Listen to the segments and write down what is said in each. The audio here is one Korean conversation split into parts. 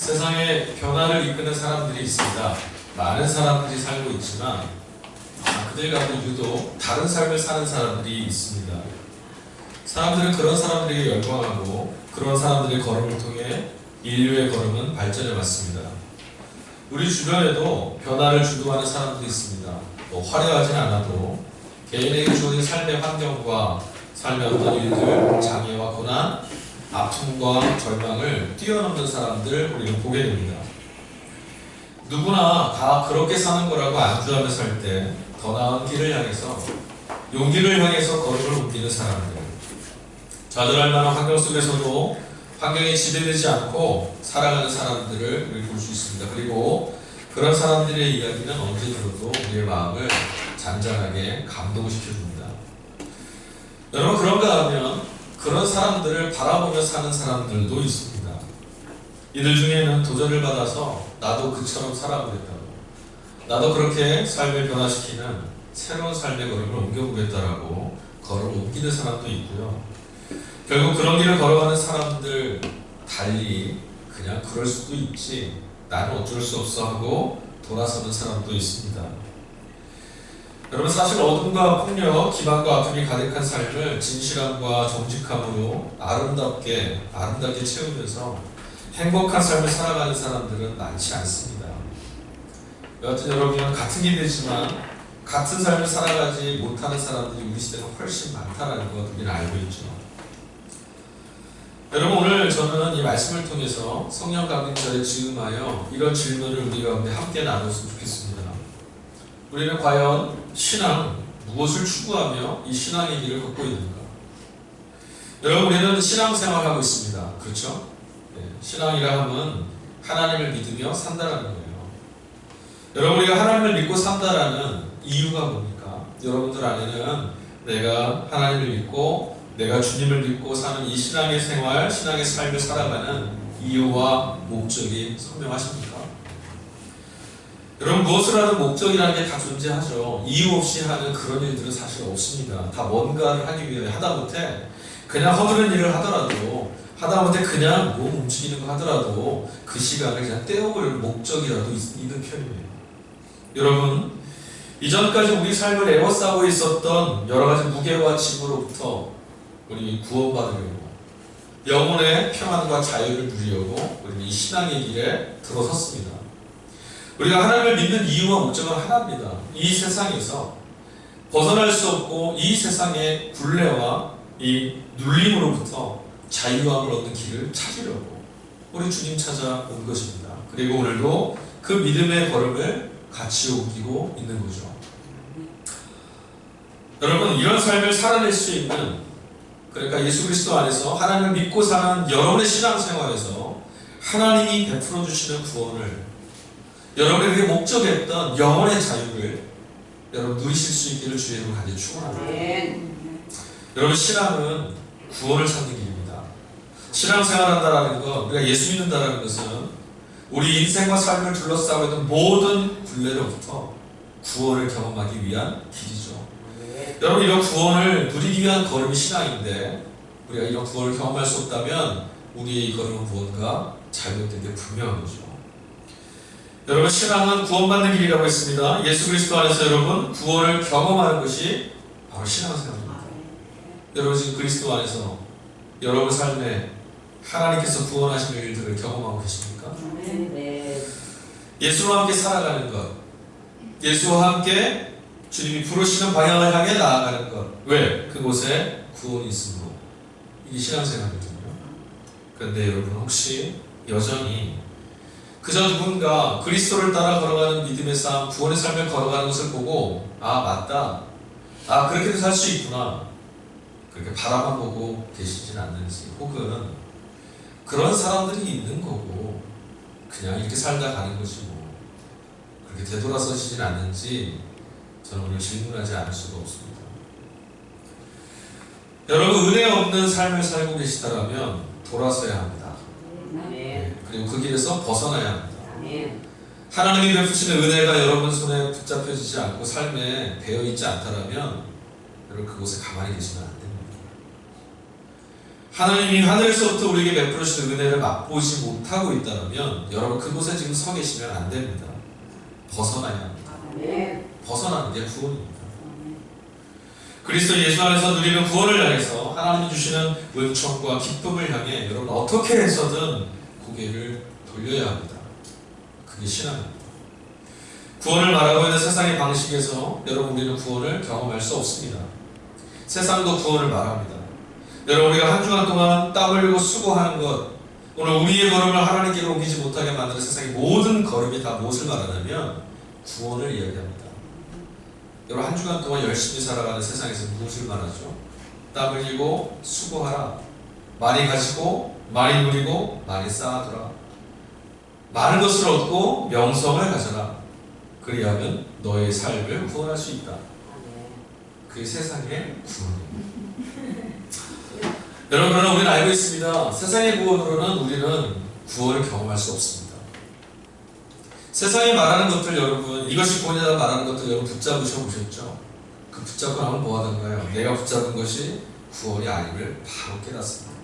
세상에 변화를 이끄는 사람들이 있습니다. 많은 사람들이 살고 있지만 그들 가운데 유독 다른 삶을 사는 사람들이 있습니다. 사람들은 그런 사람들에게 열광하고 그런 사람들의 걸음을 통해 인류의 걸음은 발전해 왔습니다. 우리 주변에도 변화를 주도하는 사람들이 있습니다. 화려하진 않아도 개인에게 주어진 삶의 환경과 삶의 어떤 일들, 장애와 고난, 아픔과 절망을 뛰어넘는 사람들을 우리는 보게 됩니다. 누구나 다 그렇게 사는 거라고 안주하며 살 때 더 나은 길을 향해서, 용기를 향해서 걸음을 옮기는 사람들, 좌절할 만한 환경 속에서도 환경에 지배되지 않고 살아가는 사람들을 우리 볼 수 있습니다. 그리고 그런 사람들의 이야기는 언제 들어도 우리의 마음을 잔잔하게 감동시켜줍니다. 여러분, 그런가 하면 그런 사람들을 바라보며 사는 사람들도 있습니다. 이들 중에는 도전을 받아서 나도 그처럼 살아보겠다고, 나도 그렇게 삶을 변화시키는 새로운 삶의 걸음을 옮겨보겠다라고 걸음을 옮기는 사람도 있고요. 결국 그런 길을 걸어가는 사람들 달리 그냥 그럴 수도 있지, 나는 어쩔 수 없어 하고 돌아서는 사람도 있습니다. 여러분, 사실 어둠과 폭력, 기만과 아픔이 가득한 삶을 진실함과 정직함으로 아름답게 채우면서 행복한 삶을 살아가는 사람들은 많지 않습니다. 여하튼 여러분은 같은 길이지만 같은 삶을 살아가지 못하는 사람들이 우리 시대는 훨씬 많다는 것 우리는 알고 있죠. 여러분, 오늘 저는 이 말씀을 통해서 성령 감동절에 즈음하여 이런 질문을 우리 가운데 함께 나눴으면 좋겠습니다. 우리는 과연 신앙, 무엇을 추구하며 이 신앙의 길을 걷고 있는가? 여러분, 우리는 신앙생활을 하고 있습니다. 그렇죠? 네, 신앙이라 하면 하나님을 믿으며 산다라는 거예요. 여러분, 우리가 하나님을 믿고 산다라는 이유가 뭡니까? 여러분들 안에는 내가 하나님을 믿고 내가 주님을 믿고 사는 이 신앙의 생활, 신앙의 삶을 살아가는 이유와 목적이 선명하십니까? 여러분, 무엇을 하는 목적이라는 게 다 존재하죠. 이유 없이 하는 그런 일들은 사실 없습니다. 다 뭔가를 하기 위해, 하다못해 그냥 허드렛 일을 하더라도, 하다못해 그냥 몸 움직이는 거 하더라도 그 시간을 그냥 떼어버릴 목적이라도 있는 편이에요. 여러분, 이전까지 우리 삶을 에워싸고 있었던 여러 가지 무게와 짐으로부터 우리 구원받으려고, 영혼의 평안과 자유를 누리려고 우리는 이 신앙의 길에 들어섰습니다. 우리가 하나님을 믿는 이유와 목적은 하나입니다. 이 세상에서 벗어날 수 없고 이 세상의 굴레와 이 눌림으로부터 자유함을 얻는 길을 찾으려고 우리 주님 찾아온 것입니다. 그리고 오늘도 그 믿음의 걸음을 같이 옮기고 있는 거죠. 여러분, 이런 삶을 살아낼 수 있는, 그러니까 예수 그리스도 안에서 하나님을 믿고 사는 여러분의 신앙생활에서 하나님이 베풀어 주시는 구원을, 여러분에게 목적했던 영혼의 자유를 여러분 누리실 수 있기를 주의 이름으로 간절히 축원합니다. 여러분, 신앙은 구원을 찾는 길입니다. 신앙생활한다라는 것, 우리가 예수 믿는다라는 것은 우리 인생과 삶을 둘러싸고 있는 모든 굴레로부터 구원을 경험하기 위한 길이죠. 여러분, 이런 구원을 누리기 위한 걸음이 신앙인데 우리가 이런 구원을 경험할 수 없다면 우리의 이 걸음은 무언가 잘못된 게 분명한 거죠. 여러분, 신앙은 구원받는 길이라고 했습니다. 예수 그리스도 안에서 여러분 구원을 경험하는 것이 바로 신앙생활입니다. 여러분, 지금 그리스도 안에서 여러분 삶에 하나님께서 구원하신 일들을 경험하고 계십니까? 네. 예수와 함께 살아가는 것, 예수와 함께 주님이 부르시는 방향을 향해 나아가는 것. 왜? 그곳에 구원이 있으므로. 이게 신앙생활이거든요. 그런데 여러분, 혹시 여전히 그저 누군가 그리스도를 따라 걸어가는 믿음의 삶, 구원의 삶을 걸어가는 것을 보고 아, 맞다, 아, 그렇게도 살 수 있구나, 그렇게 바라만 보고 계시진 않는지, 혹은 그런 사람들이 있는 거고 그냥 이렇게 살다 가는 거지 뭐 그렇게 되돌아서시진 않는지 저는 오늘 질문하지 않을 수가 없습니다. 여러분, 은혜 없는 삶을 살고 계시다면 돌아서야 합니다. 네, 그리고 그 길에서 벗어나야 합니다. 하나님이 베푸시는 은혜가 여러분 손에 붙잡혀지지 않고 삶에 배어있지 않다면 여러분 그곳에 가만히 계시면 안 됩니다. 하나님이 하늘에서부터 우리에게 베풀어 주시는 은혜를 맛보지 못하고 있다면 여러분 그곳에 지금 서 계시면 안 됩니다. 벗어나야 합니다. 벗어나는 게 구원입니다. 그리스도 예수 안에서 누리는 구원을 향해서 하나님이 주시는 은총과 기쁨을 향해 여러분 어떻게 해서든 고개를 돌려야 합니다. 그게 신앙입니다. 구원을 말하고 있는 세상의 방식에서 여러분 우리는 구원을 경험할 수 없습니다. 세상도 구원을 말합니다. 여러분 우리가 한 주간 동안 땀 흘리고 수고하는 것, 오늘 우리의 걸음을 하나님께로 옮기지 못하게 만드는 세상의 모든 걸음이 다 무엇을 말하냐면 구원을 이야기합니다. 여러분 한 주간 동안 열심히 살아가는 세상에서 무엇을 말하죠? 땀 흘리고 수고하라. 많이 가지고 많이 누리고 많이 쌓아두라. 많은 것을 얻고 명성을 가져라. 그리하면 너의 삶을 구원할 수 있다. 그게 세상의 구원입니다. 여러분 그러나 우리는 알고 있습니다. 세상의 구원으로는 우리는 구원을 경험할 수 없습니다. 세상이 말하는 것들 여러분, 이것이 구원이다 말하는 것들 여러분 붙잡으셔 보셨죠? 그 붙잡고 나면 뭐 하던가요? 내가 붙잡은 것이 구원이 아님을 바로 깨닫습니다.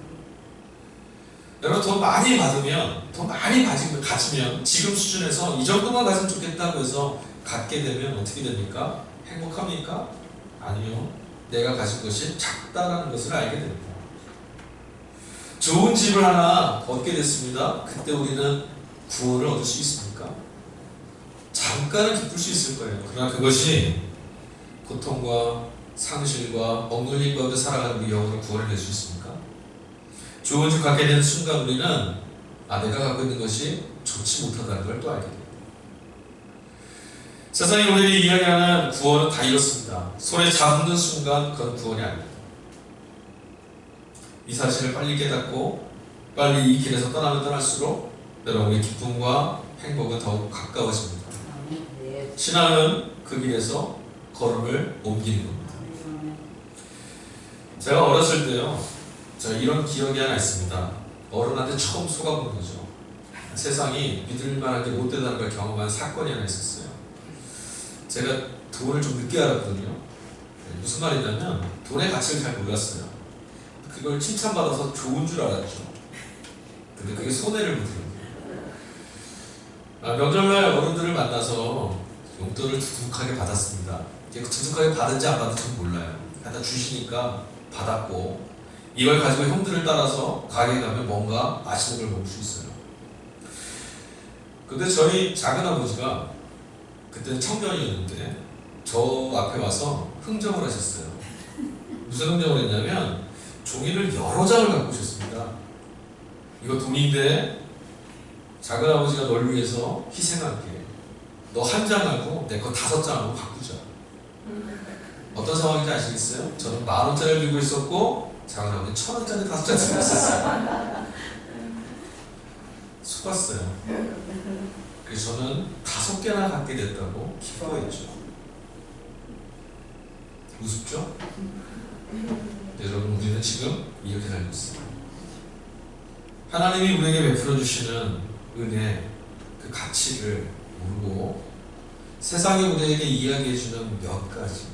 여러분 더 많이 받으면, 더 많이 가지면 지금 수준에서 이 정도만 가지면 좋겠다고 해서 갖게 되면 어떻게 됩니까? 행복합니까? 아니요. 내가 가진 것이 작다라는 것을 알게 됩니다. 좋은 집을 하나 얻게 됐습니다. 그때 우리는 구원을 얻을 수 있습니까? 잠깐은 기쁠 수 있을 거예요. 그러나 그것이 고통과 상실과 억눌림 가운데 살아가는 우리 영혼을 구원해낼 수 있습니까? 좋은 집 갖게 되는 순간 우리는 내가 갖고 있는 것이 좋지 못하다는 걸 또 알게 됩니다. 세상이 우리에게 이야기하는 구원은 다 이렇습니다. 손에 잡는 순간 그건 구원이 아닙니다. 이 사실을 빨리 깨닫고 빨리 이 길에서 떠나면 떠날수록 여러분의 기쁨과 행복은 더욱 가까워집니다. 신앙은 그 길에서 걸음을 옮기는 겁니다. 제가 어렸을 때요, 제가 이런 기억이 하나 있습니다. 어른한테 처음 속아본 거죠. 세상이 믿을만하게 못되다는 걸 경험한 사건이 하나 있었어요. 제가 돈을 좀 늦게 알았거든요. 무슨 말이냐면 돈의 가치를 잘 몰랐어요. 그걸 칭찬받아서 좋은 줄 알았죠. 근데 그게 손해를 보더라고요. 명절날 어른들을 만나서 용돈을 두둑하게 받았습니다. 두둑하게 받은지 안 받은지 몰라요. 갖다 주시니까 받았고, 이걸 가지고 형들을 따라서 가게에 가면 뭔가 맛있는 걸 먹을 수 있어요. 근데 저희 작은아버지가 그때는 청년이었는데 저 앞에 와서 흥정을 하셨어요. 무슨 흥정을 했냐면 종이를 여러 장을 갖고 오셨습니다. 이거 돈인데 작은아버지가 널 위해서 희생할게. 너 한 장하고 내 거 5장하고 바꾸자. 어떤 상황인지 아시겠어요? 저는 10,000원짜리를 들고 있었고 작은아버지는 1,000원짜리 5장 들고 있었어요. 속았어요. 그래서 저는 5개나 갖게 됐다고 기뻐했죠. 우습죠? 여러분 우리는 지금 이렇게 살고 있습니다. 하나님이 우리에게 베풀어 주시는 은혜, 그 가치를 모르고 세상이 우리에게 이야기해 주는 몇 가지,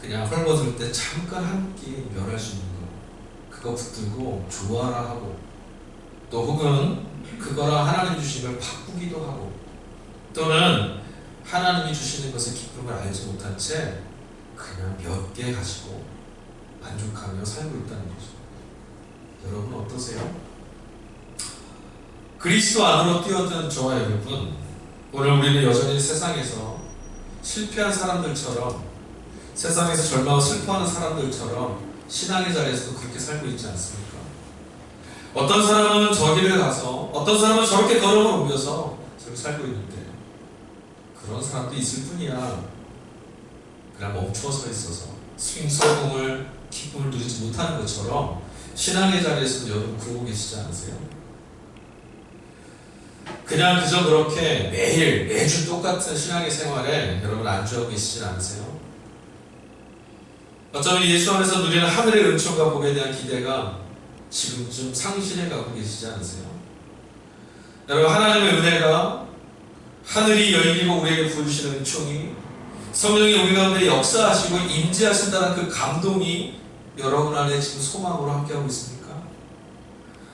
그냥 헐벗을 때 잠깐 한 끼 멸할 수 있는 거, 그거 붙들고 좋아라 하고, 또 혹은 그거랑 하나님 주신 걸 바꾸기도 하고, 또는 하나님이 주시는 것의 기쁨을 알지 못한 채 그냥 몇 개 가지고 만족하며 살고 있다는 거죠. 여러분 어떠세요? 그리스도 안으로 뛰어든 저와 여러분, 오늘 우리는 여전히 세상에서 실패한 사람들처럼, 세상에서 절망하고 슬퍼하는 사람들처럼 신앙의 자리에서도 그렇게 살고 있지 않습니까? 어떤 사람은 저기를 가서, 어떤 사람은 저렇게 걸음을 옮겨서 저렇게 살고 있는데, 그런 사람도 있을 뿐이야. 그냥 멈추어 서 있어서 성공을, 기쁨을 누리지 못하는 것처럼 신앙의 자리에서도 여러분 그러고 계시지 않으세요? 그냥 그저 그렇게 매일 매주 똑같은 신앙의 생활에 여러분 안주하고 계시지 않으세요? 어쩌면 예수 안에서 누리는 하늘의 은총과 복에 대한 기대가 지금쯤 상실해 가고 계시지 않으세요? 여러분 하나님의 은혜가, 하늘이 열리고 우리에게 부어주시는 은총이, 성령이 우리 가운데 역사하시고 임재하신다는 그 감동이 여러분 안에 지금 소망으로 함께하고 있습니까?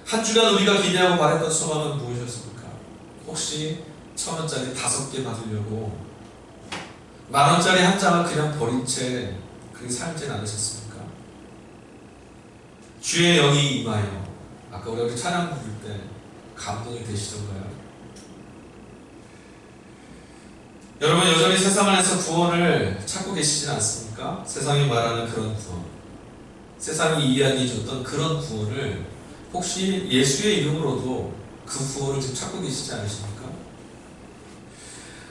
한 주간 우리가 기대하고 바랬던 소망은 무엇이었습니까? 혹시 1,000원짜리 5개 받으려고 10,000원짜리 한 장을 그냥 버린 채 그렇게 살진 않으셨습니까? 주의 영이 임하여, 아까 우리가 찬양 부를 때 감동이 되시던가요? 여러분, 여전히 세상 안에서 구원을 찾고 계시진 않습니까? 세상이 말하는 그런 구원, 세상이 이야기해줬던 그런 구원을 혹시 예수의 이름으로도 그 구원을 지금 찾고 계시지 않으십니까?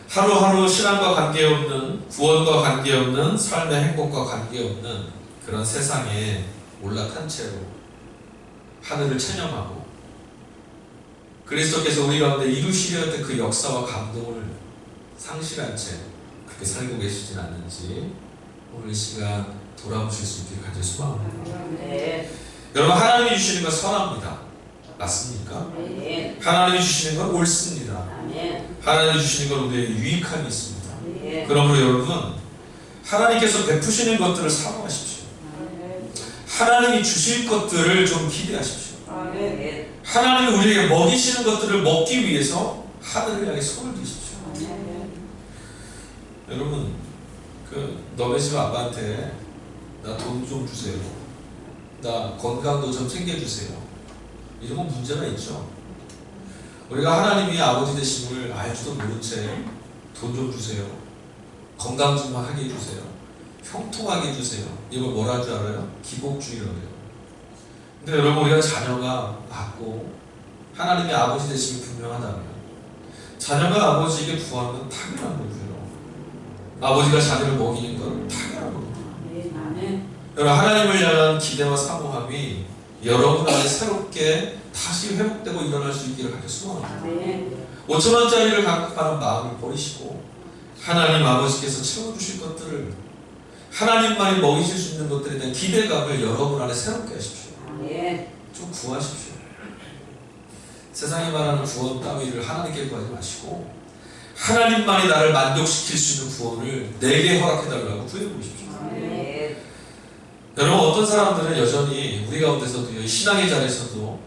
하루하루 신앙과 관계없는, 구원과 관계없는, 삶의 행복과 관계없는 그런 세상에 올라탄 채로 하늘을 체념하고 그리스도께서 우리 가운데 이루시려 했던 그 역사와 감동을 상실한 채 그렇게 살고 계시진 않는지 오늘 이 시간 돌아보실 수 있게 간절히 소망합니다. 네. 여러분, 하나님이 주시는 건 선합니다. 맞습니까? 네. 하나님이 주시는 건 옳습니다. 네. 하나님이 주시는 건 우리에게 유익함이 있습니다. 네. 그러므로 여러분, 하나님께서 베푸시는 것들을 사모하십시오. 네. 하나님이 주실 것들을 좀 기대하십시오. 네. 하나님이 우리에게 먹이시는 것들을 먹기 위해서 하늘을 향해 손을 드십시오. 네. 여러분, 너네 집 아빠한테 나 돈 좀 주세요, 나 건강도 좀 챙겨주세요, 이러면 문제가 있죠. 우리가 하나님이 아버지 되심을 알지도 모른 채 돈 좀 주세요, 건강 좀 하게 해주세요, 형통하게 해주세요, 이걸 뭐라 할 줄 알아요? 기복주의라고 해요. 근데 여러분, 우리가 자녀가 맞고 하나님이 아버지 되심이 분명하다면 자녀가 아버지에게 구하는 건 당연한 거고요. 아버지가 자녀를 먹이는 건 당연한 겁니다. 여러분, 하나님을 향한 기대와 사모함이 여러분 안에 새롭게 다시 회복되고 일어날 수 있기를 간절히 소원합니다. 5,000원짜리를 강박하는 마음을 버리시고 하나님 아버지께서 채워주실 것들을, 하나님만이 먹이실 수 있는 것들에 대한 기대감을 여러분 안에 새롭게 하십시오. 좀 구하십시오. 세상이 말하는 구원 따위를 하나님께 구하지 마시고 하나님만이 나를 만족시킬 수 있는 구원을 내게 허락해달라고 구해보십시오. 여러분, 어떤 사람들은 여전히 우리 가운데서도 신앙의 자리에서도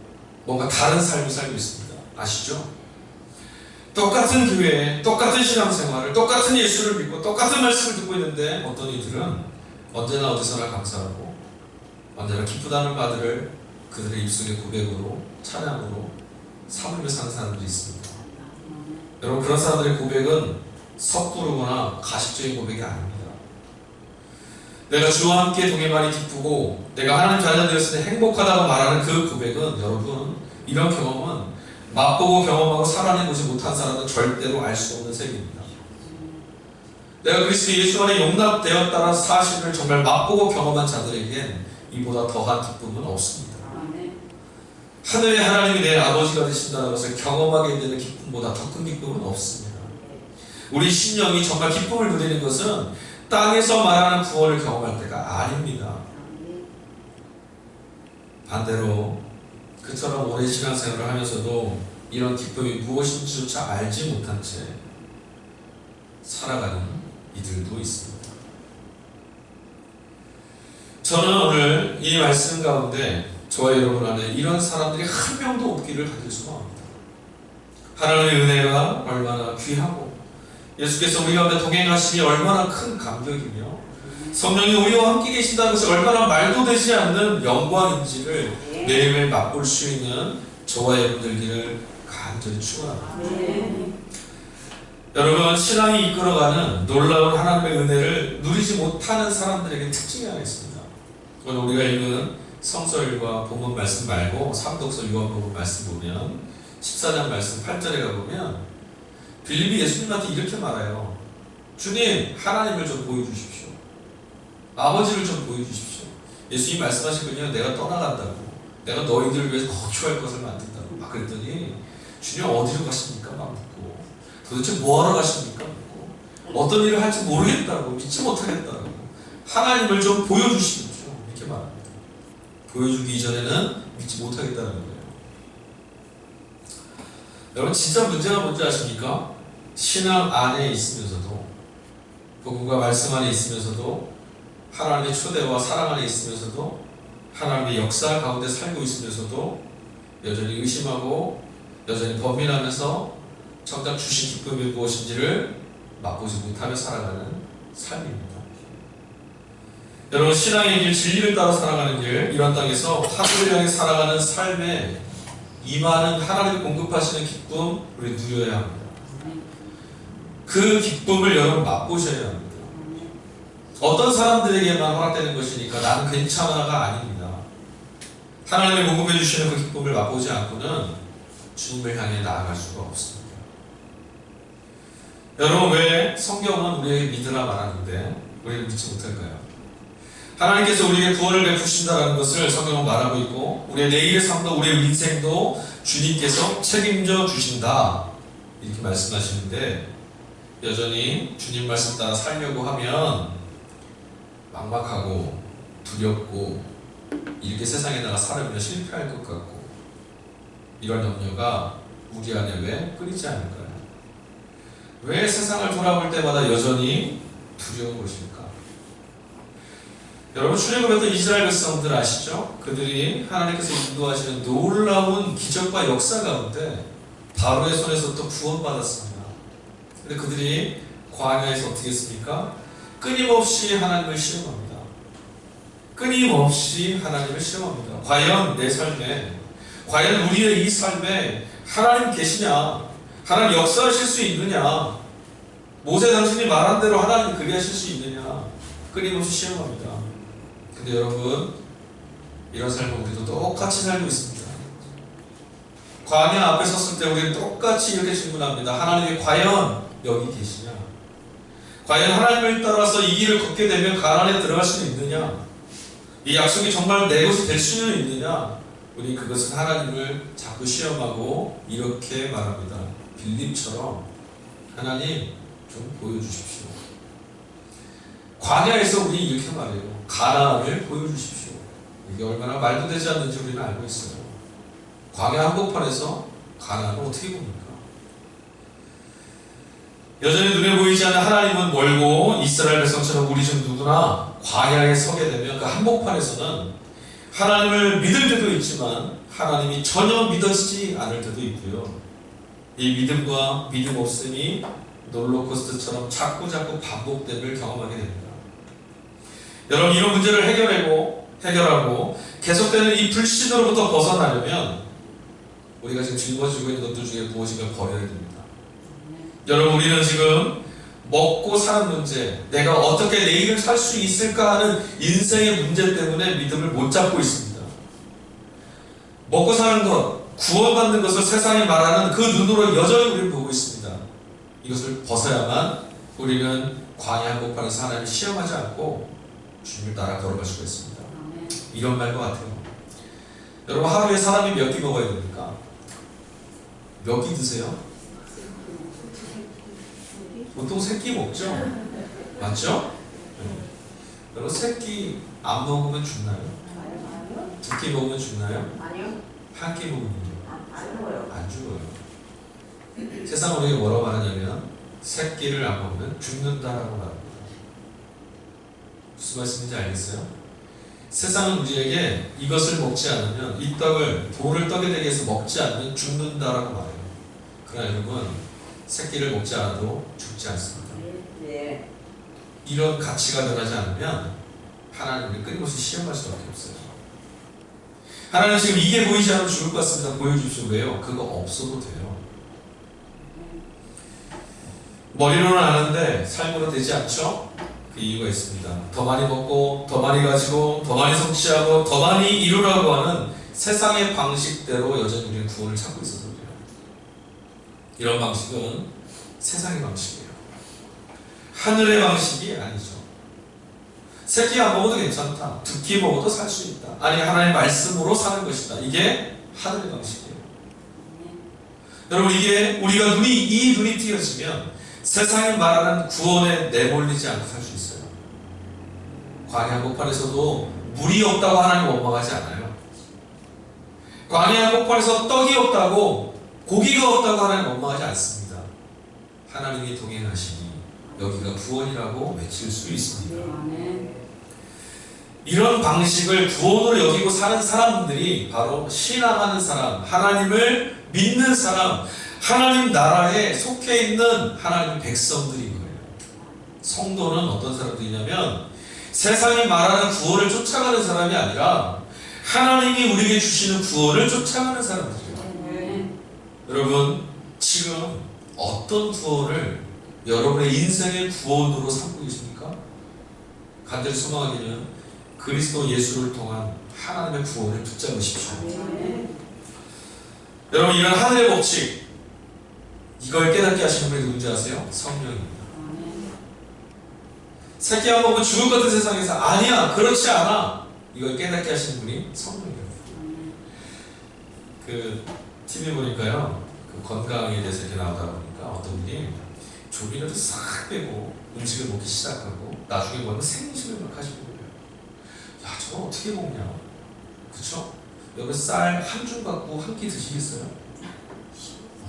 뭔가 다른 삶을 살고 있습니다. 아시죠? 똑같은 교회에 똑같은 신앙생활을, 똑같은 예수를 믿고 똑같은 말씀을 듣고 있는데 어떤 이들은 언제나 어디서나 감사하고 언제나 기쁘다는 바들을 그들의 입속의 고백으로, 찬양으로 삼으며 사는 사람들이 있습니다. 여러분, 그런 사람들의 고백은 섣부르거나 가식적인 고백이 아닙니다. 내가 주와 함께 동행하니 기쁘고 내가 하나님 자녀 되었을 때 행복하다고 말하는 그 고백은, 여러분, 이런 경험은 맛보고 경험하고 살아내보지 못한 사람은 절대로 알 수 없는 세계입니다. 내가 그리스도 예수 안에 용납되었다는 사실을 정말 맛보고 경험한 자들에겐 이보다 더한 기쁨은 없습니다. 하늘의 하나님이 내 아버지가 되신다는 것을 경험하게 되는 기쁨보다 더 큰 기쁨은 없습니다. 우리 심령이 정말 기쁨을 누리는 것은 땅에서 말하는 구원을 경험할 때가 아닙니다. 반대로 그처럼 오랜 신앙생활을 하면서도 이런 기쁨이 무엇인지조차 알지 못한 채 살아가는 이들도 있습니다. 저는 오늘 이 말씀 가운데 저와 여러분 안에 이런 사람들이 한 명도 없기를 간절히 소망합니다. 하나님의 은혜가 얼마나 귀하고 예수께서 우리 가운데 동행하시니 얼마나 큰 감격이며 성령이 우리와 함께 계신다는 것이 얼마나 말도 되지 않는 영광인지를 매일매일 맛볼 수 있는 저와 여러분들기를 간절히 축원합니다. 여러분, 신앙이 이끌어가는 놀라운 하나님의 은혜를 누리지 못하는 사람들에게 특징이 하나 있습니다. 오늘 우리가 읽은 성서일과 본문 말씀 말고 삼독서 요한복음 말씀 보면 14장 말씀 8절에 가보면 빌립이 예수님한테 이렇게 말해요. 주님, 하나님을 좀 보여주십시오. 아버지를 좀 보여주십시오. 예수님이 말씀하시거든요. 내가 떠나간다고, 내가 너희들을 위해서 거처할 것을 만든다고. 막 그랬더니 주님 어디로 가십니까? 막 묻고, 도대체 뭐하러 가십니까? 묻고, 어떤 일을 할지 모르겠다고, 믿지 못하겠다고, 하나님을 좀 보여주십시오. 이렇게 말합니다. 보여주기 이전에는 믿지 못하겠다는 거예요. 여러분, 진짜 문제가 뭔지 아십니까? 신앙 안에 있으면서도, 복음과 말씀 안에 있으면서도, 하나님의 초대와 사랑 안에 있으면서도, 하나님의 역사 가운데 살고 있으면서도 여전히 의심하고 여전히 범민하면서 정작 주신 기쁨이 무엇인지를 맛보지 못하며 살아가는 삶입니다. 여러분, 신앙의 길, 진리를 따라 살아가는 길, 이런 땅에서 하늘을 향해 살아가는 삶에 이 많은 하나님이 공급하시는 기쁨 우리 누려야 합니다. 그 기쁨을 여러분 맛보셔야 합니다. 어떤 사람들에게만 허락되는 것이니까 나는 괜찮아가 아닙니다. 하나님이 공급해 주시는 그 기쁨을 맛보지 않고는 주님을 향해 나아갈 수가 없습니다. 여러분, 왜 성경은 우리에게 믿으라 말하는데 우리는 믿지 못할까요? 하나님께서 우리에게 구원을 베푸신다는 것을 성경은 말하고 있고, 우리의 내일의 삶도 우리의 인생도 주님께서 책임져 주신다 이렇게 말씀하시는데, 여전히 주님 말씀 따라 살려고 하면 막막하고 두렵고 이렇게 세상에 나가 살으면 실패할 것 같고, 이런 염려가 우리 안에 왜 끊이지 않을까요? 왜 세상을 돌아볼 때마다 여전히 두려운 것일까? 여러분, 출애굽했던 이스라엘 백성들 아시죠? 그들이 하나님께서 인도하시는 놀라운 기적과 역사 가운데 바로의 손에서 또 구원받았습니다. 근데 그들이 광야에서 어떻게 했습니까? 끊임없이 하나님을 시험합니다. 끊임없이 하나님을 시험합니다. 과연 내 삶에, 과연 우리의 이 삶에 하나님 계시냐? 하나님 역사하실 수 있느냐? 모세 당신이 말한 대로 하나님 그리 하실 수 있느냐? 끊임없이 시험합니다. 근데 여러분, 이런 삶을 우리도 똑같이 살고 있습니다. 광야 앞에 섰을 때 우리는 똑같이 이렇게 질문합니다. 하나님이 과연 여기 계시냐? 과연 하나님을 따라서 이 길을 걷게 되면 가나안에 들어갈 수는 있느냐? 이 약속이 정말 내 것이 될 수는 있느냐? 우리 그것은 하나님을 자꾸 시험하고 이렇게 말합니다. 빌립처럼 하나님 좀 보여주십시오. 광야에서 우리 이렇게 말해요. 가나안을 보여주십시오. 이게 얼마나 말도 되지 않는지 우리는 알고 있어요. 광야 한복판에서 가나안을 어떻게 봅니까? 여전히 눈에 보이지 않는 하나님은 멀고, 이스라엘 백성처럼 우리 중 누구나 광야에 서게 되면 그 한복판에서는 하나님을 믿을 때도 있지만 하나님이 전혀 믿어지지 않을 때도 있고요. 이 믿음과 믿음 없음이 롤러코스터처럼 자꾸 반복됨을 경험하게 됩니다. 여러분, 이런 문제를 해결하고 계속되는 이 불신으로부터 벗어나려면 우리가 지금 짊어지고 있는 것들 중에 무엇인가 버려야 됩니다. 여러분, 우리는 지금 먹고 사는 문제, 내가 어떻게 내일을 살 수 있을까 하는 인생의 문제 때문에 믿음을 못 잡고 있습니다. 먹고 사는 것, 구원받는 것을 세상에 말하는 그 눈으로 여전히 우리를 보고 있습니다. 이것을 벗어야만 우리는 광야 한복판에서 하나님을 시험하지 않고 주님을 따라 걸어갈 수가 있습니다. 이런 말과 같아요. 여러분, 하루에 사람이 몇 끼 먹어야 됩니까? 몇 끼 드세요? 보통 3끼 먹죠? 맞죠? 여러분, 3끼 안 먹으면 죽나요? 2끼 먹으면 죽나요? 아니요. 1끼 먹으면 안 죽어요. 안 죽어요. 세상은 우리가 뭐라고 말하냐면 3끼를 안 먹으면 죽는다라고 말합니다. 무슨 말씀인지 알겠어요? 세상은 우리에게 이것을 먹지 않으면, 이 떡을, 돌을 떡이 되게 해서 먹지 않으면 죽는다라고 말해요. 그러나 여러분, 3끼를 먹지 않아도 죽지 않습니다. 네. 이런 가치가 변하지 않으면 하나님을 끊임없이 시험할 수밖에 없어요. 하나님 지금 이게 보이지 않으면 죽을 것 같습니다. 보여주십시오. 왜요? 그거 없어도 돼요. 머리로는 아는데 삶으로 되지 않죠? 그 이유가 있습니다. 더 많이 먹고, 더 많이 가지고, 더 많이 성취하고, 더 많이 이루라고 하는 세상의 방식대로 여전히 우리는 구원을 찾고 있어서 그래요. 이런 방식은 세상의 방식이에요. 하늘의 방식이 아니죠. 3끼 안 먹어도 괜찮다. 2끼 먹어도 살 수 있다. 아니, 하나님의 말씀으로 사는 것이다. 이게 하늘의 방식이에요. 여러분, 이게 우리가 이 눈이 띄어지면 세상이 말하는 구원에 내몰리지 않고 살 수 있어요. 광야 한복판에서도 물이 없다고 하나님 원망하지 않아요. 광야 한복판에서 떡이 없다고, 고기가 없다고 하나님 원망하지 않습니다. 하나님이 동행하시니 여기가 구원이라고 외칠 수 있습니다. 이런 방식을 구원으로 여기고 사는 사람들이 바로 신앙하는 사람, 하나님을 믿는 사람, 하나님 나라에 속해 있는 하나님 백성들인 거예요. 성도는 어떤 사람들이냐면 세상이 말하는 구원을 쫓아가는 사람이 아니라 하나님이 우리에게 주시는 구원을 쫓아가는 사람들이에요. 여러분, 지금 어떤 구원을 여러분의 인생의 구원으로 삼고 계십니까? 간절히 소망하기는 그리스도 예수를 통한 하나님의 구원을 붙잡으십시오. 여러분, 이런 하늘의 법칙, 이걸 깨닫게 하시는 분이 누군지 아세요? 성령입니다. 새끼 한 먹으면 죽을 것 같은 세상에서 아니야, 그렇지 않아, 이걸 깨닫게 하시는 분이 성령이에요. 그 TV 보니까요, 그 건강에 대해서 이렇게 나오다 보니까 어떤 분이 조미료를 싹 빼고 음식을 먹기 시작하고 나중에 보면 생식을 막 하시는 거예요. 야, 저거 어떻게 먹냐? 그쵸? 여기 쌀 한 줌 갖고 한 끼 드시겠어요?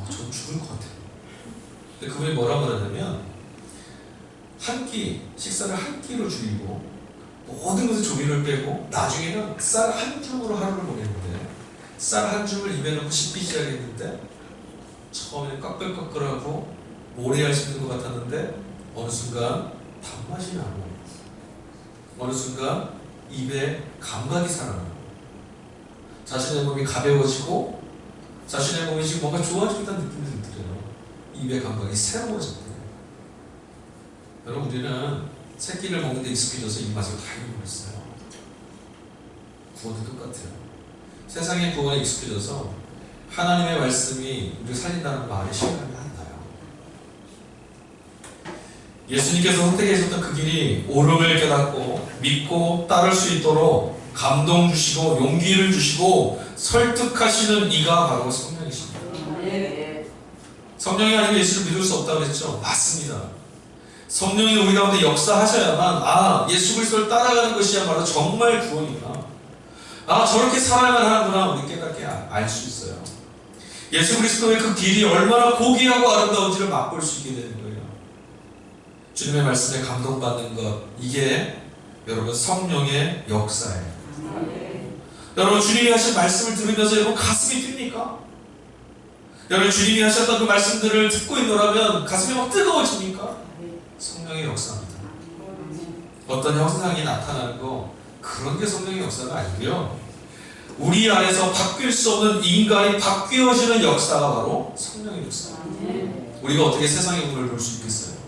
저는 죽을 것 같아요. 근데 그분이 뭐라고 그러냐면 한 끼, 식사를 한 끼로 줄이고 모든 것을 조미료를 빼고 나중에는 쌀 한 줌으로 하루를 보내는데 쌀 한 줌을 입에 넣고 씹기 시작했는데 처음에는 까끌까끌하고 오래 씹는 것 같았는데 어느 순간 단맛이 나고 어느 순간 입에 감각이 살아나고 자신의 몸이 가벼워지고 자신의 몸이 지금 뭔가 좋아지겠다는 느낌이 들어요. 입의 감각이 새로워졌대요. 여러분, 우리는 새끼를 먹는데 익숙해져서 입맛을 다 잃어버렸어요. 구원도 똑같아요. 세상의 구원에 익숙해져서 하나님의 말씀이 우리를 살린다는 말에 실감이 안 나요. 예수님께서 선택하셨던 그 길이 옳음을 깨닫고 믿고 따를 수 있도록 감동 주시고 용기를 주시고 설득하시는 이가 바로 성령이십니다. 성령이 아니면 예수를 믿을 수 없다고 했죠? 맞습니다. 성령이 우리 가운데 역사하셔야만 예수 그리스도를 따라가는 것이야말로 정말 구원이구나, 저렇게 살아야만 하는구나 우리 깨닫게 알 수 있어요. 예수 그리스도의 그 길이 얼마나 고귀하고 아름다운지를 맛볼 수 있게 되는 거예요. 주님의 말씀에 감동받는 것, 이게 여러분 성령의 역사예요. 여러분, 주님이 하신 말씀을 들으면서 여러분 가슴이 뜁니까? 여러분, 주님이 하셨던 그 말씀들을 듣고 있노라면 가슴이 막 뜨거워집니까? 성령의 역사입니다. 어떤 형상이 나타나는 거, 그런 게 성령의 역사가 아니고요, 우리 안에서 바뀔 수 없는 인간이 바뀌어지는 역사가 바로 성령의 역사입니다. 우리가 어떻게 세상의 문을 볼 수 있겠어요?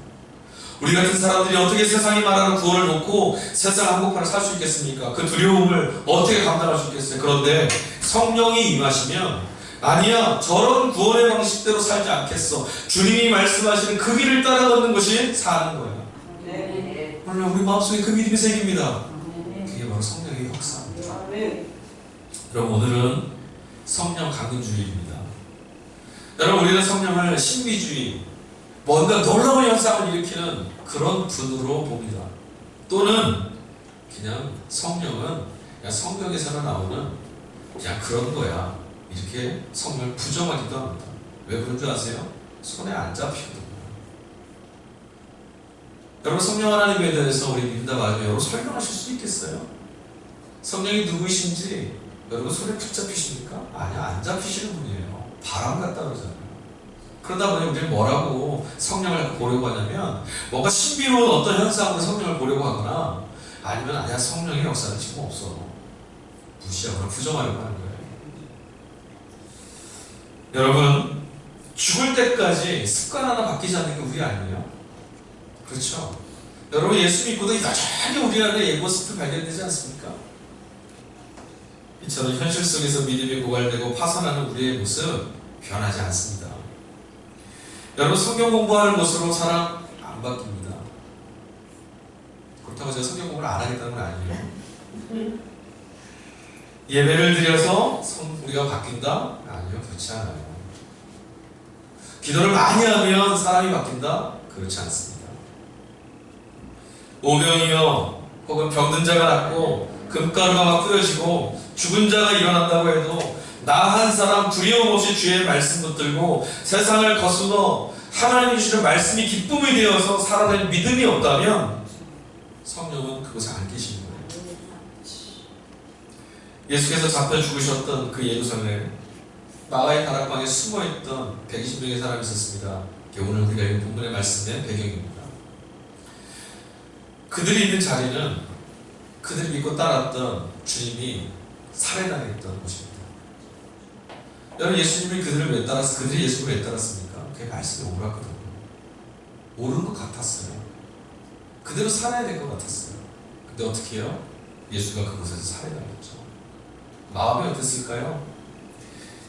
우리 같은 사람들이 어떻게 세상이 말하는 구원을 놓고 세상 한복판을 살 수 있겠습니까? 그 두려움을 어떻게 감당할 수 있겠어요? 그런데 성령이 임하시면 아니야, 저런 구원의 방식대로 살지 않겠어, 주님이 말씀하시는 그 길을 따라 걷는 것이 사는 거예요. 물론 우리 마음속에 그 믿음이 생깁니다. 그게 바로 성령의 역사입니다. 여러분, 오늘은 성령 강림주일입니다. 여러분, 우리는 성령을 신비주의, 뭔가 놀라운 현상을 일으키는 그런 분으로 봅니다. 또는 그냥 성령은 그냥 성경에서는 나오는 그냥 그런 거야, 이렇게 성령을 부정하기도 합니다. 왜 그런 줄 아세요? 손에 안 잡히거든요. 여러분, 성령 하나님에 대해서 우리 믿는다고 하면 여러분 설명하실 수 있겠어요? 성령이 누구이신지 여러분 손에 붙잡히십니까? 아니야, 안 잡히시는 분이에요. 바람 같다 그러잖아요. 그러다 보니 우리는 뭐라고 성령을 보려고 하냐면 뭔가 신비로운 어떤 현상으로 성령을 보려고 하거나 아니면 아니야, 성령의 역사는 지금 없어, 무시하거나 부정하려고 하는 거예요. 여러분, 죽을 때까지 습관 하나 바뀌지 않는 게 우리 아니에요? 그렇죠? 여러분, 예수 믿고도 여전히 우리 안에 예고습이 발견되지 않습니까? 이처럼 현실 속에서 믿음이 고갈되고 파산하는 우리의 모습 변하지 않습니다. 여러분, 성경 공부하는 것으로 사람 안 바뀝니다. 그렇다고 제가 성경 공부를 안 하겠다는 건 아니에요. 예배를 드려서 우리가 바뀐다? 아니요, 그렇지 않아요. 기도를 많이 하면 사람이 바뀐다? 그렇지 않습니다. 오병이어 혹은 병든 자가 낫고 금가루가 막 뿌려지고 죽은 자가 일어난다고 해도 나 한 사람 두려움 없이 주의 말씀 붙들고 세상을 거슬러 하나님이 주시는 말씀이 기쁨이 되어서 살아낼 믿음이 없다면 성령은 그것에 안 계시는 거예요. 예수께서 잡혀 죽으셨던 그 예루살렘 마가의 다락방에 숨어있던 120명의 사람이 있었습니다. 이게 오늘 우리가 읽은 본문의 말씀의 배경입니다. 그들이 있는 자리는 그들이 믿고 따랐던 주님이 살해당했던 곳입니다. 여러분, 예수님이 그들을 왜 따랐어요? 그들이 예수님을 왜 따랐습니까? 그게 말씀이 옳았거든요. 옳은 것 같았어요. 그대로 살아야 될 것 같았어요. 근데 어떻게 해요? 예수가 그곳에서 살해당했죠. 마음이 어땠을까요?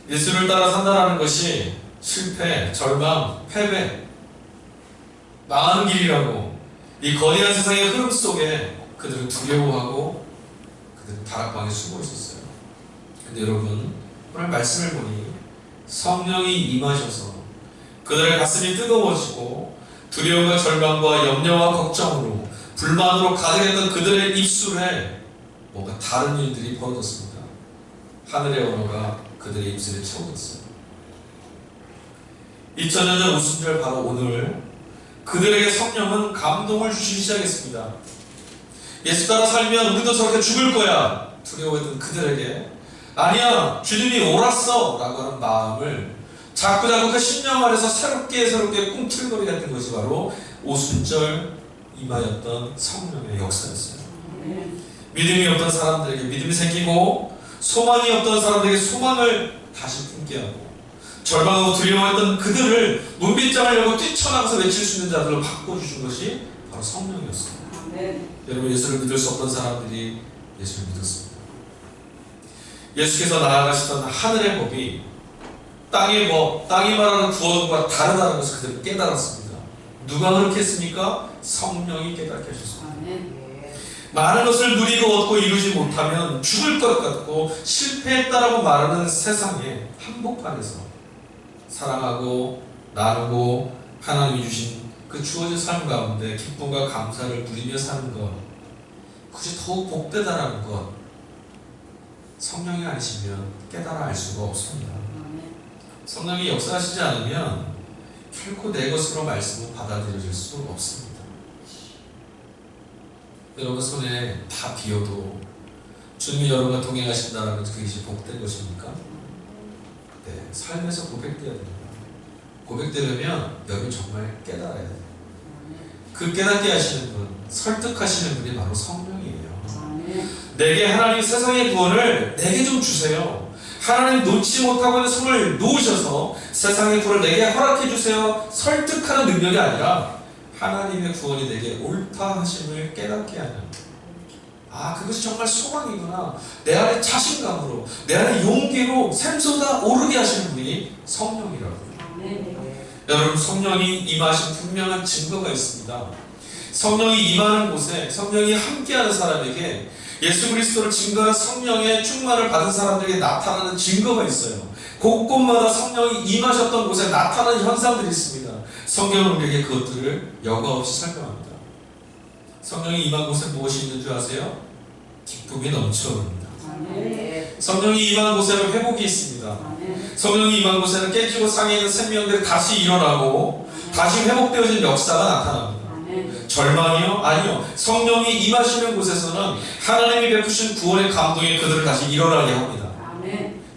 예수를 따라 산다는 것이 실패, 절망, 패배, 망하는 길이라고 이 거대한 세상의 흐름 속에 그들은 두려워하고 그들은 다락방에 숨어 있었어요. 근데 여러분, 오늘 말씀을 보니 성령이 임하셔서 그들의 가슴이 뜨거워지고 두려움과 절망과 염려와 걱정으로 불만으로 가득했던 그들의 입술에 뭔가 다른 일들이 벌어졌습니다. 하늘의 언어가 그들의 입술에 채워졌어요. 2000년 전 오순절 바로 오늘 그들에게 성령은 감동을 주시기 시작했습니다. 예수 따라 살면 우리도 저렇게 죽을 거야 두려워했던 그들에게 아니야 주님이 옳았어 라고 하는 마음을 자꾸자꾸 그 신령 안에서 새롭게 꿈틀거리게 했던 것이 바로 오순절 임하였던 성령의 역사였어요. 믿음이 없던 사람들에게 믿음이 생기고 소망이 없던 사람들에게 소망을 다시 품게 하고 절망하고 두려워했던 그들을 문빗장을 열고 뛰쳐나가서 외칠 수 있는 자들로 바꿔주신 것이 바로 성령이었어요. 여러분, 예수를 믿을 수 없던 사람들이 예수를 믿었습니다. 예수께서 나아가시던 하늘의 법이 땅의 법, 땅이 말하는 구원과 다르다는 것을 그들은 깨달았습니다. 누가 그렇게 했습니까? 성령이 깨닫게 하셨습니다. 많은 것을 누리고 얻고 이루지 못하면 죽을 것 같고 실패했다라고 말하는 세상의 한복판에서 사랑하고 나누고 하나님이 주신 그 주어진 삶 가운데 기쁨과 감사를 누리며 사는 것, 그것이 더욱 복되다라는 것, 성령이 아니시면 깨달아 알 수가 없습니다. 성령이 역사하시지 않으면 결코 내 것으로 말씀은 받아들여질 수 없습니다. 여러분 손에 다 비어도 주님이 여러분과 동행하신다는 그것이 복된 것입니까? 네, 삶에서 고백되어야 됩니다. 고백되려면 여러분 정말 깨달아야 돼요. 그 깨닫게 하시는 분, 설득하시는 분이 바로 성령이에요. 내게 하나님 세상의 구원을 내게 좀 주세요. 하나님 놓지 못하고 있는 손을 놓으셔서 세상의 구원을 내게 허락해 주세요. 설득하는 능력이 아니라 하나님의 구원이 내게 옳다 하심을 깨닫게 하는, 아 그것이 정말 소망이구나, 내 안에 자신감으로 내 안에 용기로 샘솟아 오르게 하시는 분이 성령이라고요. 여러분, 성령이 임하신 분명한 증거가 있습니다. 성령이 임하는 곳에, 성령이 함께하는 사람에게, 예수 그리스도를 증거한 성령의 충만을 받은 사람들에게 나타나는 증거가 있어요. 곳곳마다 성령이 임하셨던 곳에 나타나는 현상들이 있습니다. 성경은 우리에게 그것들을 여과 없이 설명합니다. 성령이 임한 곳에 무엇이 있는 줄 아세요? 기쁨이 넘쳐오릅니다. 성령이 임한 곳에는 회복이 있습니다. 성령이 임한 곳에는 깨지고 상해 있는 생명들이 다시 일어나고 다시 회복되어진 역사가 나타납니다. 절망이요? 아니요. 성령이 임하시는 곳에서는 하나님이 베푸신 구원의 감동이 그들을 다시 일어나게 합니다.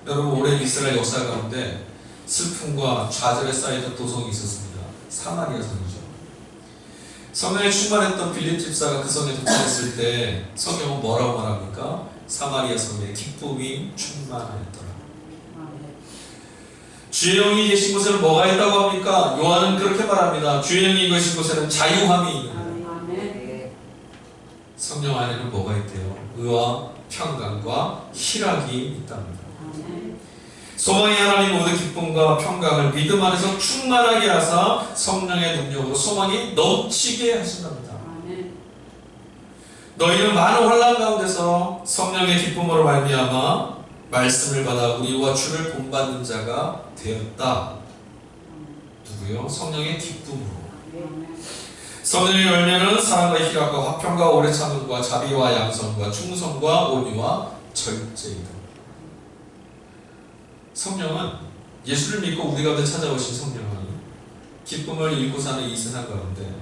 여러분, 오랜 이스라엘 역사 가운데 슬픔과 좌절에 쌓이던 도성이 있었습니다. 사마리아 성이죠. 성령에 충만했던 빌립 집사가 그 성에 도착했을 때 성경은 뭐라고 말합니까? 사마리아 성에 기쁨이 충만하였더라. 주의 영이 계신 곳에는 뭐가 있다고 합니까? 요한은 그렇게 말합니다. 주의 영이 계신 곳에는 자유함이 있는 거예요. 성령 안에는 뭐가 있대요? 의와 평강과 희락이 있답니다. 소망의 하나님 모든 기쁨과 평강을 믿음 안에서 충만하게 하사 성령의 능력으로 소망이 넘치게 하신답니다. 너희는 많은 환난 가운데서 성령의 기쁨으로 말미암아 말씀을 받아 우리와 주를 본받는 자가 되었다. 누구요? 성령의 기쁨으로. 성령의 열매는 사랑과 희락과 화평과 오래 참음과 자비와 양선과 충성과 온유와 절제이다. 성령은, 예수를 믿고 우리 가운데 찾아오신 성령은 기쁨을 잃고 사는 이 세상 가운데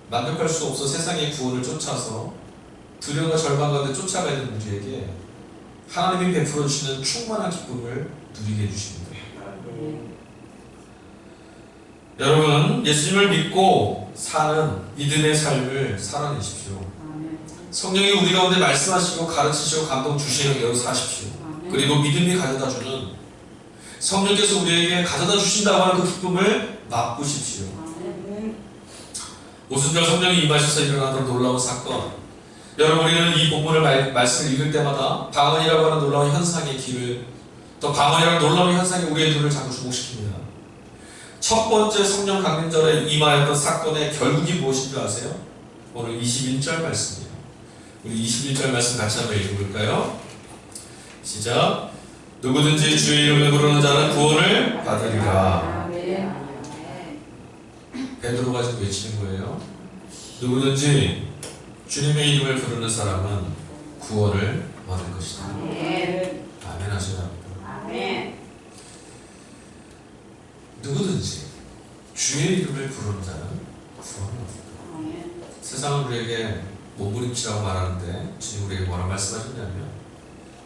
만족할 수 없어 세상의 구원을 쫓아서 두려움과 절망 가운데 쫓아가야 되는 우리에게 하나님이 베풀어 주시는 충만한 기쁨을 누리게 해주십니다. 여러분, 예수님을 믿고 사는 믿음의 삶을 살아내십시오. 성령이 우리 가운데 말씀하시고 가르치시고 감동 주시는 대로 사십시오. 그리고 믿음이 가져다주는 성령께서 우리에게 가져다 주신다고 하는 그 기쁨을 맛보십시오. 오순절 성령이 임하셔서 일어나던 놀라운 사건, 여러분, 우리는 이 본문을 말씀을 읽을 때마다 방언이라고 하는 놀라운 현상의 길을, 또 방언이라는 놀라운 현상이 우리의 눈을 자꾸 주목시킵니다. 첫 번째 성령 강림절에 임하였던 사건의 결국이 무엇인 줄 아세요? 오늘 21절 말씀이에요. 우리 21절 말씀 같이 한번 읽어볼까요? 시작. 누구든지 주의 이름을 부르는 자는 구원을 받으리라. 베드로가 지금 외치는 거예요. 누구든지 주님의 이름을 부르는 사람은 구원을 얻을 것이다. 아멘 하셔야 합니다. 누구든지 주의 이름을 부르는 자는 구원을 얻는다. 세상은 우리에게 몸부림치라고 말하는데 주님 우리에게 뭐라 말씀하셨냐면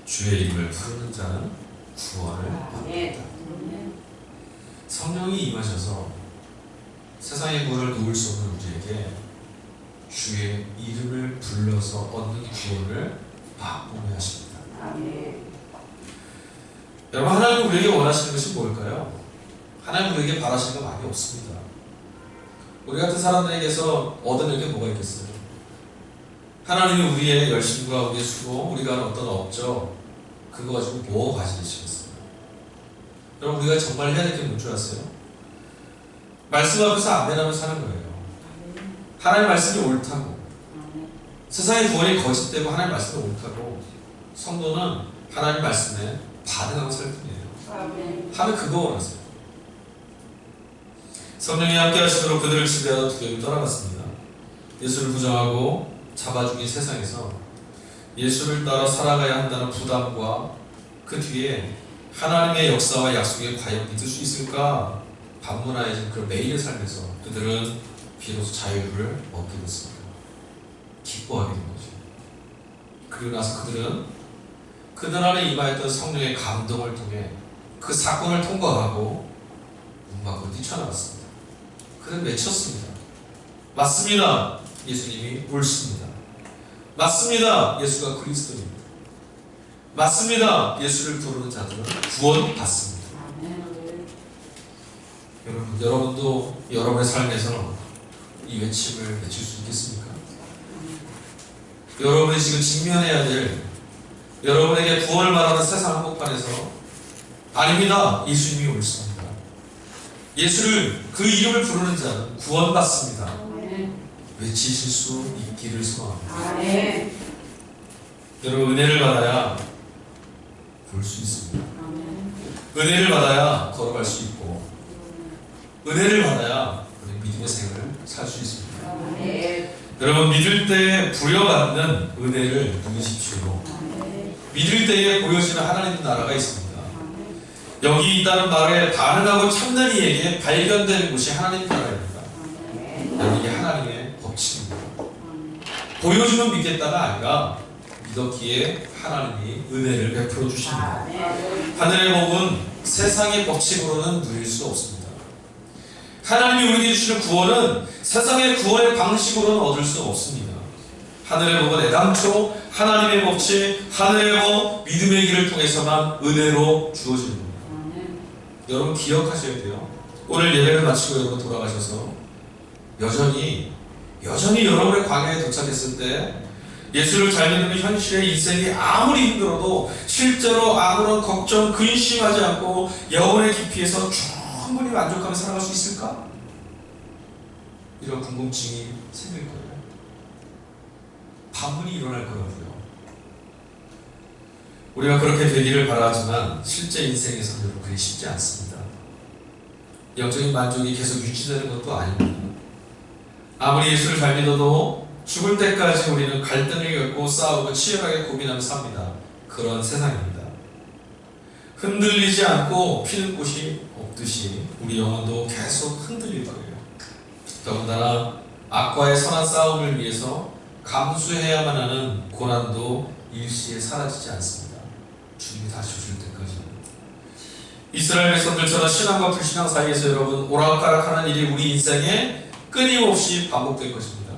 주의 이름을 부르는 자는 구원을 얻는다. 성령이 임하셔서 세상의 구원을 놓을 수 없는 우리에게 주의 이름을 불러서 얻는 구원을 맛보게 하십니다. 여러분, 하나님 우리에게 원하시는 것이 뭘까요? 하나님 우리에게 바라시는 거 많이 없습니다. 우리 같은 사람들에게서 얻는 게 뭐가 있겠어요? 하나님이 우리의 열심과 우리의 수고, 우리가 하는 어떤 업적, 그거 가지고 뭐 가지시겠어요? 여러분, 우리가 정말 해야 될 게 뭔 줄 아세요? 말씀 앞에서 아멘하며 사는 거예요. 하나님 말씀이 옳다고, 세상의 구원이 거짓되고 하나님 말씀이 옳다고, 성도는 하나님 말씀에 반응하고 살 뿐이에요. 하면 그거 원하세요. 성령이 함께 하시도록 그들을 지배하던 두려움이 떠나갔습니다. 예수를 부정하고 잡아 죽인 세상에서 예수를 따라 살아가야 한다는 부담과 그 뒤에 하나님의 역사와 약속에 과연 믿을 수 있을까 반문하여진 그 매일의 삶에서 그들은 비로소 자유를 얻게 됐습니다. 기뻐하게 된 거죠. 그리고 나서 그들은 그들 안에 임하였던 성령의 감동을 통해 그 사건을 통과하고 문 밖으로 뛰쳐나갔습니다. 그는 외쳤습니다. 맞습니다. 예수님이 옳습니다. 맞습니다. 예수가 그리스도입니다. 맞습니다. 예수를 부르는 자들은 구원받습니다. 여러분도 여러분의 삶에서 이 외침을 외칠 수 있겠습니까? 여러분이 지금 직면해야 될, 여러분에게 구원을 말하는 세상 한복판에서 아닙니다. 예수님이 옳습니다. 예수를, 그 이름을 부르는 자는 구원받습니다. 외치실 수 있기를 소망합니다. 여러분, 은혜를 받아야 볼 수 있습니다. 은혜를 받아야 걸어갈 수 있고, 은혜를 받아야 우리 믿음의 생을 살 수 있습니다. 여러분, 믿을 때 부여받는 은혜를 누리십시오. 믿을 때에 보여지는 하나님 나라가 있습니다. 여기 있다는 말에 반응하고 참는 이에게 발견되는 곳이 하나님 나라입니다. 여러분, 이게 하나님의 법칙입니다. 보여주면 믿겠다가 아니라 믿었기에 하나님이 은혜를 베풀어 주십니다. 하늘의 복은 세상의 법칙으로는 누릴 수 없습니다. 하나님이 우리에게 주시는 구원은 세상의 구원의 방식으로는 얻을 수 없습니다. 하늘의 복은 애당초 하나님의 법칙, 하늘의 복, 믿음의 길을 통해서만 은혜로 주어지는 겁니다. 여러분, 기억하셔야 돼요. 오늘 예배를 마치고 여러분 돌아가셔서 여전히 여러분의 광야에 도착했을 때 예수를 잘 믿는 현실의 인생이 아무리 힘들어도 실제로 아무런 걱정, 근심하지 않고 영혼의 깊이에서 충분히 만족하며 살아갈 수 있을까? 이런 궁금증이 생길 거예요. 반문이 일어날 거라고요. 우리가 그렇게 되기를 바라지만 실제 인생에서는 그게 쉽지 않습니다. 영적인 만족이 계속 유지되는 것도 아닙니다. 아무리 예수를 잘 믿어도 죽을 때까지 우리는 갈등을 겪고 싸우고 치열하게 고민하며 삽니다. 그런 세상입니다. 흔들리지 않고 피는 곳이 없듯이 우리 영혼도 계속 흔들릴 거예요. 더군다나 악과의 선한 싸움을 위해서 감수해야만 하는 고난도 일시에 사라지지 않습니다. 주님이 다시 오실 때까지. 이스라엘 백성들처럼 신앙과 불신앙 사이에서 여러분 오락가락하는 일이 우리 인생에 끊임없이 반복될 것입니다.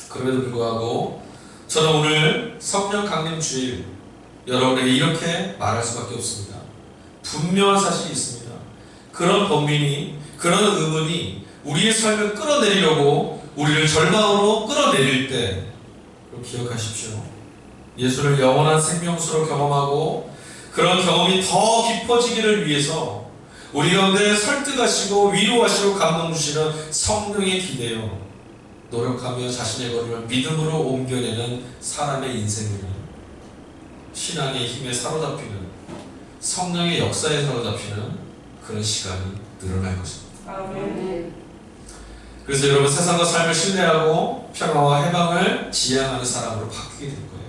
그럼에도 불구하고 저는 오늘 성령 강림 주일 여러분에게 이렇게 말할 수밖에 없습니다. 분명한 사실이 있습니다. 그런 범민이, 그런 의문이 우리의 삶을 끌어내리려고 우리를 절망으로 끌어내릴 때 기억하십시오. 예수를 영원한 생명수로 경험하고 그런 경험이 더 깊어지기를 위해서 우리 가운데 설득하시고 위로하시고 감동 주시는 성령에 기대어 노력하며 자신의 걸음을 믿음으로 옮겨내는 사람의 인생은 신앙의 힘에 사로잡히는 성령의 역사에 사로잡히는 그런 시간이 늘어날 것입니다. 아멘. 그래서 여러분 세상과 삶을 신뢰하고 평화와 해방을 지향하는 사람으로 바뀌게 될 거예요.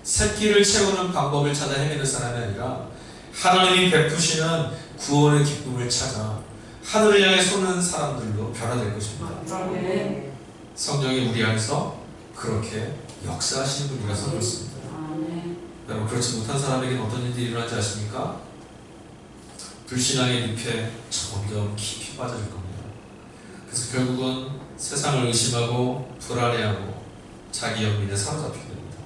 새끼를 채우는 방법을 찾아 헤매는 사람이 아니라 하나님이 베푸시는 구원의 기쁨을 찾아 하늘을 향해 쏘는 사람들로 변화될 것입니다. 아멘. 성령이 우리 안에서 그렇게 역사하시는 분이라 선포했습니다. 여러분 그렇지 못한 사람에게는 어떤 일이 일어나지 아십니까? 불신앙의 늪에 점점 깊이 빠져질 겁니다. 그래서 결국은 세상을 의심하고 불안해하고 자기 영민에 사로잡히게 됩니다.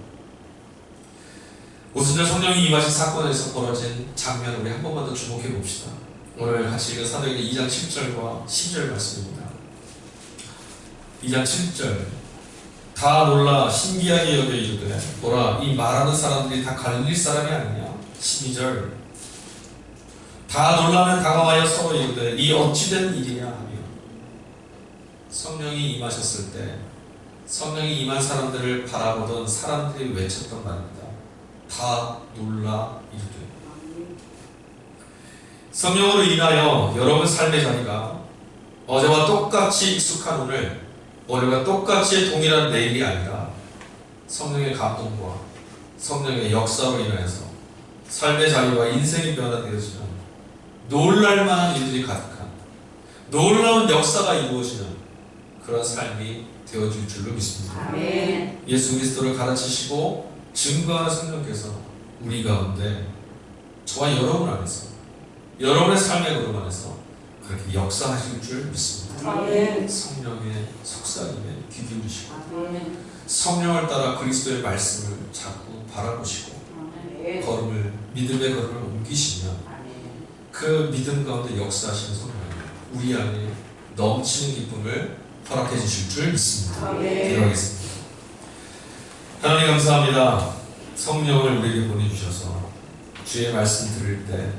오순절 성령이 임하신 사건에서 벌어진 장면을 우리 한 번만 더 주목해 봅시다. 오늘 같이 읽은 사도행전 2장 7절과 10절 말씀입니다. 2장 7절 다 놀라 신기하게 여겨 이르되 보라 이 말하는 사람들이 다 갈릴리 사람이 아니냐. 12절 다 놀라면 당황하여 서로 이르되 이 어찌된 일이냐 하며 성령이 임하셨을 때 성령이 임한 사람들을 바라보던 사람들이 외쳤던 말입니다. 다 놀라 이르되 성령으로 인하여 여러분 삶의 자리가 어제와 똑같이 익숙한 오늘 어제와 똑같이 동일한 내일이 아니라 성령의 감동과 성령의 역사로 인하여서 삶의 자리와 인생이 변화되어지는 놀랄만한 일들이 가득한 놀라운 역사가 이루어지는 그런 삶이 되어질 줄로 믿습니다. 아멘. 예수 그리스도를 가르치시고 증거하는 성령께서 우리 가운데 저와 여러분 안에서 여러분의 삶의 걸음 안에서 그렇게 역사하실 줄 믿습니다. 아멘. 성령의 속삭임에 귀 기울이시고 아멘. 성령을 따라 그리스도의 말씀을 자꾸 바라보시고 아멘. 걸음을 믿음의 걸음을 옮기시면 아멘. 그 믿음 가운데 역사하시는 성령이 우리 안에 넘치는 기쁨을 허락해 주실 줄 믿습니다. 아멘. 기도하겠습니다. 하나님 감사합니다. 성령을 우리에게 보내주셔서 주의 말씀 들을 때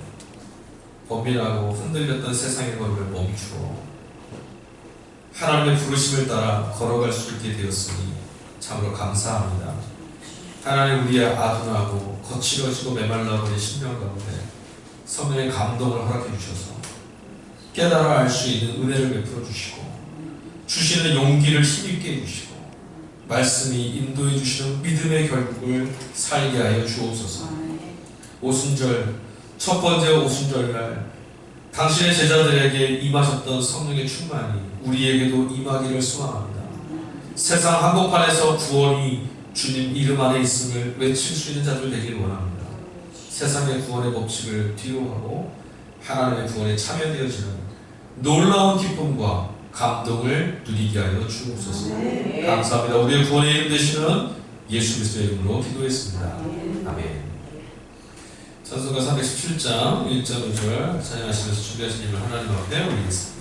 범민하고 흔들렸던 세상의 걸음을 멈추어 하나님의 부르심을 따라 걸어갈 수 있게 되었으니 참으로 감사합니다. 하나님 우리의 아둔하고 거칠어지고 메말라버린 심령 가운데 성령의 감동을 허락해 주셔서 깨달아 알 수 있는 은혜를 베풀어 주시고 주시는 용기를 힘있게 해주시고 말씀이 인도해 주시는 믿음의 결국을 살게 하여 주옵소서. 오순절 첫 번째 오순절날 당신의 제자들에게 임하셨던 성령의 충만이 우리에게도 임하기를 소망합니다. 세상 한복판에서 구원이 주님 이름 안에 있음을 외칠 수 있는 자들 되길 원합니다. 세상의 구원의 법칙을 뒤로하고 하나님의 구원에 참여되어지는 놀라운 기쁨과 감동을 누리게 하여 주옵소서. 감사합니다. 우리의 구원의 이름 되시는 예수 그리스도의 이름으로 기도했습니다. 아멘. 찬송가 317장 1절 5절 찬양하시면서 준비하신 일을 하나님 앞에 올리겠습니다.